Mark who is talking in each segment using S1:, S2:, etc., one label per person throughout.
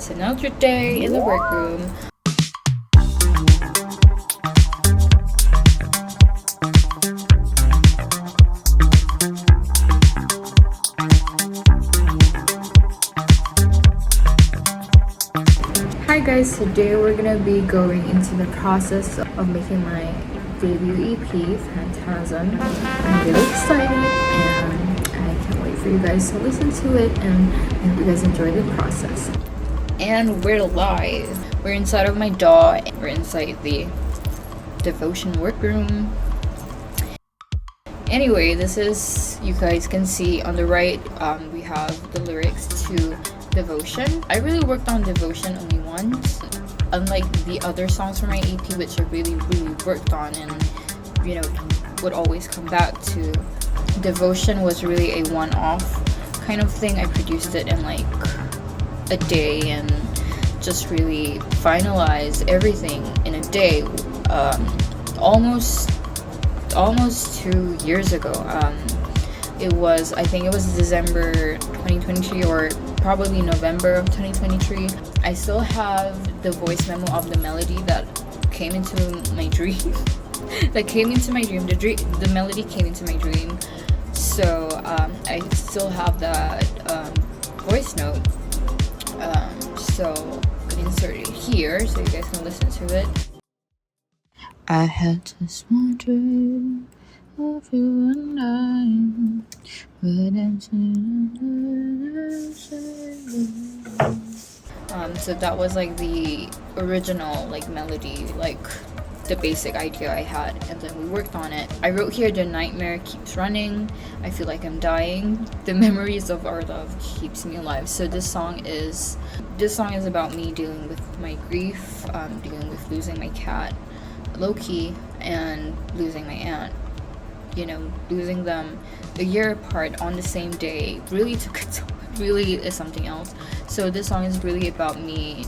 S1: It's another day in the workroom. Hi guys, today we're gonna be going into the process of making my debut EP, Phantasm. I'm really excited and I can't wait for you guys to listen to it, and I hope you guys enjoy the process. And we're live. We're inside of my DAW. We're inside the devotion workroom. Anyway, this is, you guys can see on the right, we have the lyrics to Devotion. I really worked on Devotion only once, unlike the other songs from my EP, which I really worked on and, you know, would always come back to. Devotion was really a one-off kind of thing. I produced it in like a day and just really finalized everything in a day. Almost 2 years ago. I think it was December 2023 or probably November of 2023. I still have the voice memo of the melody that came into my dream. The melody came into my dream. So I still have that voice note. So I'm gonna insert it here so you guys can listen to it. I had this small dream of you and I, but so that was like the original like melody, like the basic idea I had, and then we worked on it. I wrote here, the nightmare keeps running, I feel like I'm dying, the memories of our love keeps me alive. So this song is about me dealing with my grief, dealing with losing my cat Loki and losing my aunt. You know, losing them a year apart on the same day really took a toll. Really is something else. So this song is really about me.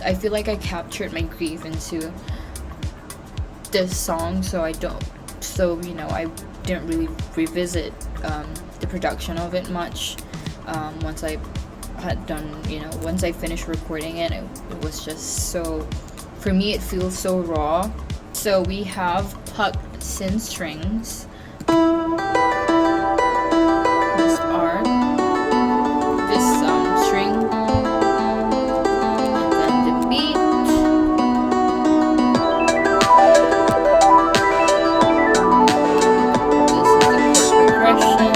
S1: I feel like I captured my grief into this song, so I didn't really revisit the production of it much. Once I had done, once I finished recording it, it was just so, for me it feels so raw. So we have plucked sin strings. This R, this string, and then the beat. This is the chord progression.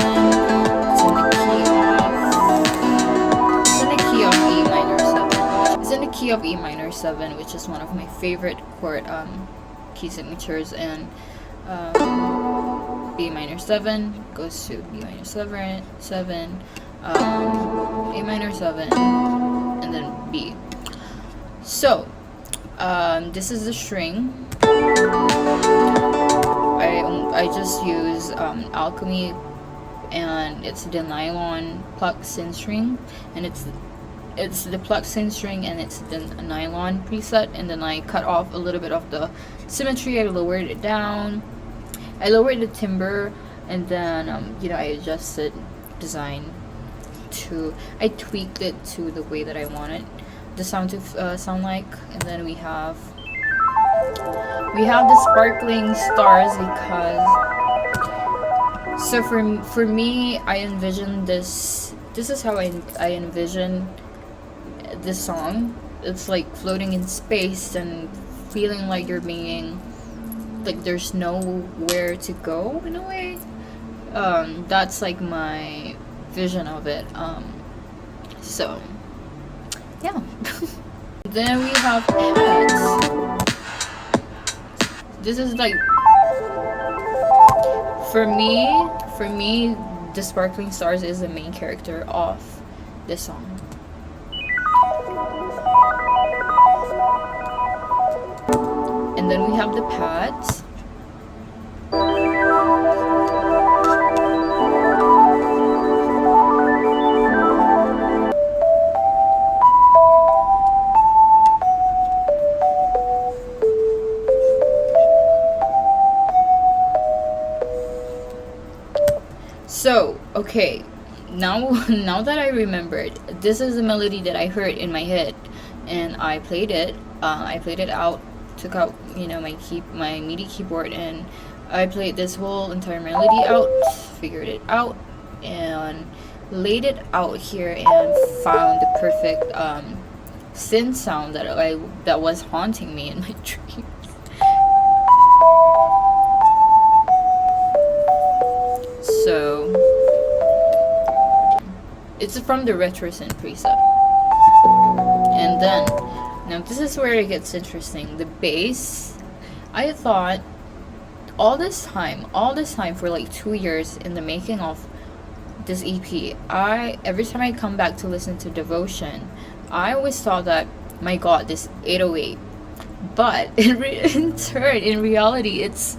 S1: It's in the key of E minor 7, which is one of my favorite chord key signatures, and B minor 7 goes to B minor 7, A minor 7, and then B. So this is the string. I just use Alchemy, and it's the nylon plucked sin string, and it's the plucked sin string and it's the nylon preset, and then I cut off a little bit of the symmetry. I lowered it down. I lowered the timbre, and then I adjusted design I tweaked it to the way that I wanted the sound to sound like. And then we have the sparkling stars, because for me, I envision this is how I envision this song. It's like floating in space and feeling like you're being, like there's nowhere to go in a way. That's like my vision of it. So yeah. Then we have pads. This is like, for me the sparkling stars is the main character of this song. And then we have the pads. So, okay, now that I remembered, this is a melody that I heard in my head, and I played it. I played it out, took out, you know, my MIDI keyboard, and I played this whole entire melody out, figured it out, and laid it out here, and found the perfect synth sound that was haunting me in my dreams. So it's from the retro synth preset. And then, now this is where it gets interesting. The bass, I thought all this time for like 2 years in the making of this EP, every time I come back to listen to Devotion, I always thought that, my god, this 808. But in reality, it's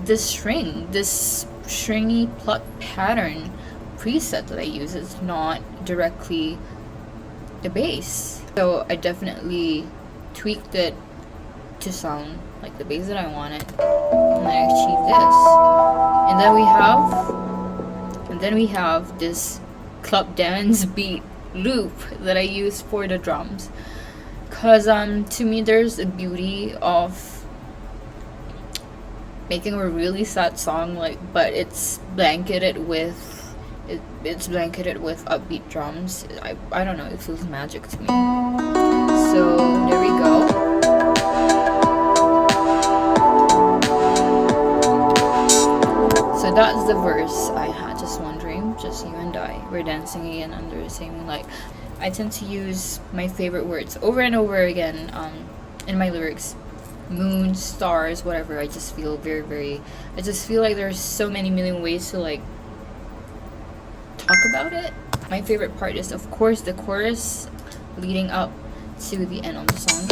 S1: this stringy pluck pattern preset that I use. It's not directly the bass. So I definitely tweaked it to sound like the bass that I wanted, and I achieved this. And then we have this club dance beat loop that I use for the drums, cause to me there's a beauty of making a really sad song, like, but it's blanketed with upbeat drums. I don't know, it feels magic to me. So there we go. So that's the verse I had. Just one dream, just you and I. We're dancing again under the same light. I tend to use my favorite words over and over again in my lyrics. Moon, stars, whatever. I just feel I just feel like there's so many million ways to like talk about it. My favorite part is, of course, the chorus leading up to the end of the song.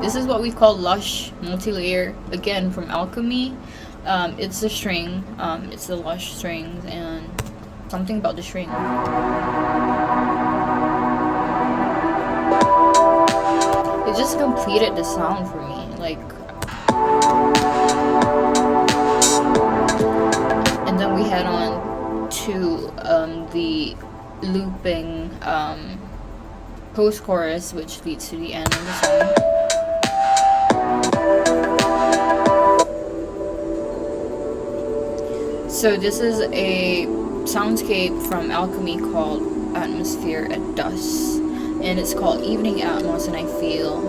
S1: This is what we call lush multi-layer, again from Alchemy. It's a string, it's the lush strings, and something about the string. It just completed the sound for me, like. And then we head on to the looping post-chorus, which leads to the end of the song. So this is a soundscape from Alchemy called Atmosphere at Dusk, and it's called Evening Atmos, and I feel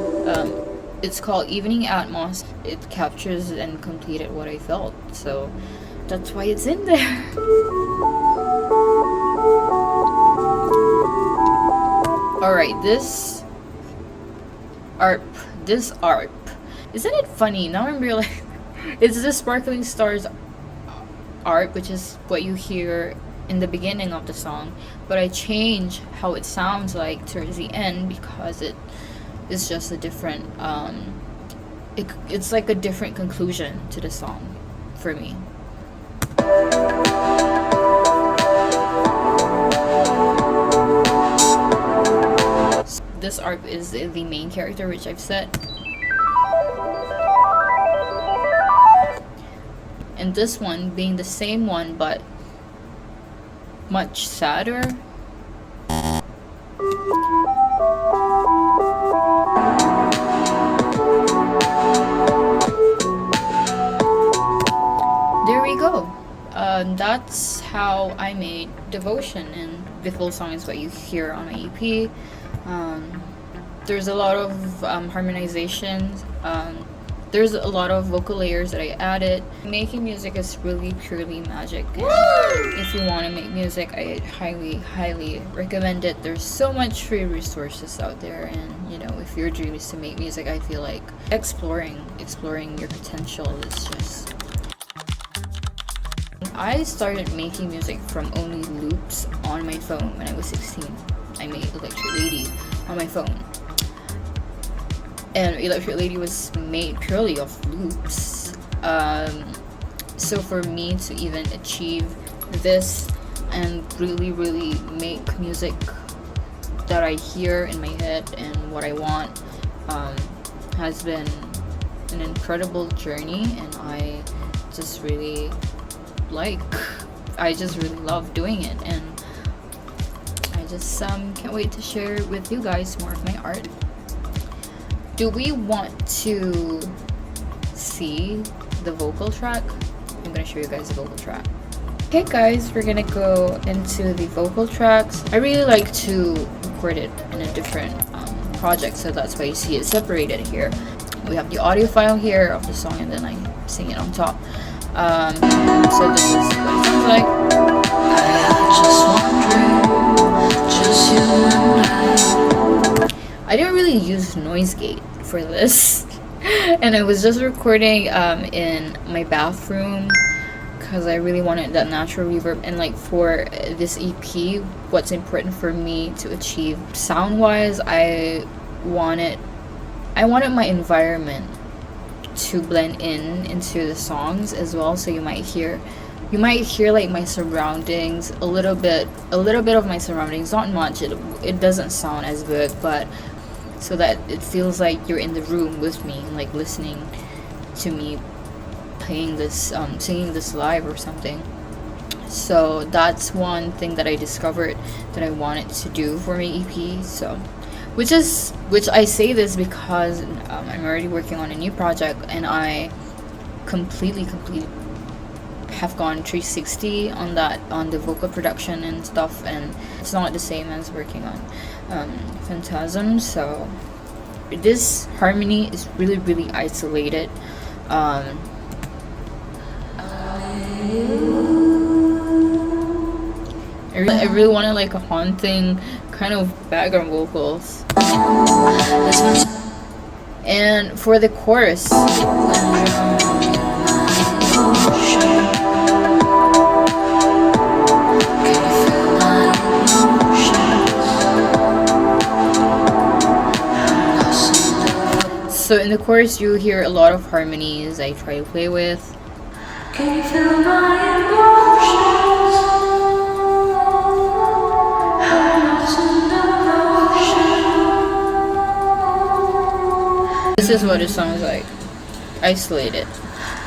S1: it's called Evening Atmos. It captures and completed what I felt, so that's why it's in there. Alright, this ARP, isn't it funny? Now I'm realizing it's the Sparkling Stars ARP, which is what you hear in the beginning of the song, but I change how it sounds like towards the end because it is just a different it's like a different conclusion to the song for me. This ARP is the main character, which I've said. And this one being the same one but much sadder. There we go. That's how I made Devotion, and the full song is what you hear on my EP. There's a lot of harmonizations. There's a lot of vocal layers that I added. Making music is really purely magic. And if you want to make music, I highly recommend it. There's so much free resources out there, and you know, if your dream is to make music, I feel like exploring your potential is just. I started making music from only loops on my phone when I was 16. I made Electric Lady on my phone. And Electric Lady was made purely of loops. So for me to even achieve this and really make music that I hear in my head and what I want, has been an incredible journey, and I just really love doing it, and I just can't wait to share with you guys more of my art. Do we want to see the vocal track? I'm gonna show you guys the vocal track. Okay guys, we're gonna go into the vocal tracks. I really like to record it in a different project, so that's why you see it separated here. We have the audio file here of the song, and then I sing it on top. So this is what it sounds like. I didn't really use noise gate for this, and I was just recording in my bathroom because I really wanted that natural reverb. And like for this EP, what's important for me to achieve sound wise, I wanted my environment to blend into the songs as well. So you might hear like my surroundings a little bit of my surroundings, not much. It doesn't sound as good, but so that it feels like you're in the room with me, like listening to me playing this singing this live or something. So that's one thing that I discovered that I wanted to do for my EP. So which I say this because I'm already working on a new project, and I completely have gone 360 on the vocal production and stuff, and it's not the same as working on Phantasm. So this harmony is really isolated. I really wanted like a haunting kind of background vocals. And for the chorus, so in the chorus you hear a lot of harmonies I try to play with. Can you feel my emotions? This is what it sounds like, isolated.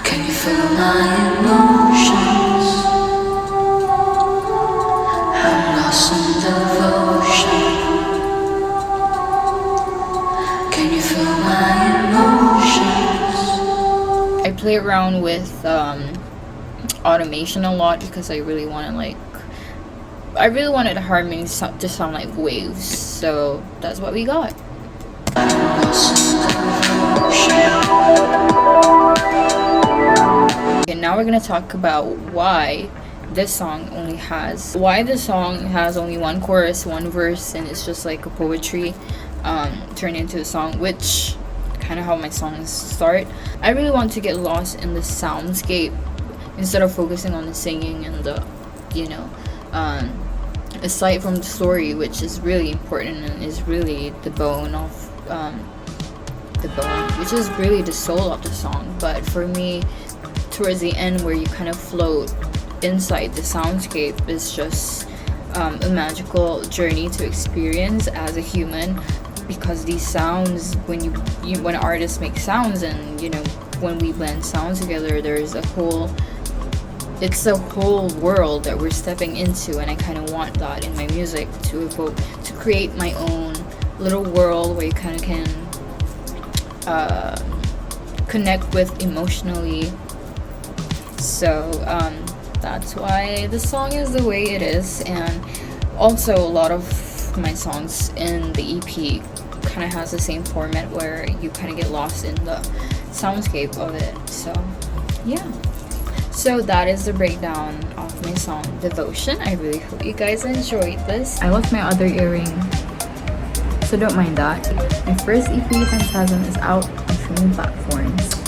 S1: Can you feel my emotions? I'm lost in devotion. Can you feel my emotions? I play around with automation a lot because I really wanted the harmony to sound like waves. So that's what we got. And now we're gonna talk about why this song has only one chorus, one verse, and it's just like a poetry turned into a song, which kind of how my songs start. I really want to get lost in the soundscape instead of focusing on the singing and the aside from the story, which is really important and is really the bone of which is really the soul of the song. But for me, towards the end where you kind of float inside the soundscape is just a magical journey to experience as a human, because these sounds, when artists make sounds, and when we blend sounds together, there's it's a whole world that we're stepping into, and I kind of want that in my music to create my own little world where you kind of can connect with emotionally. So that's why the song is the way it is. And also a lot of my songs in the EP kind of has the same format where you kind of get lost in the soundscape of it. So yeah, so that is the breakdown of my song Devotion. I really hope you guys enjoyed this. I lost my other earring, so don't mind that. My first EP, Phantasm, is out on streaming platforms.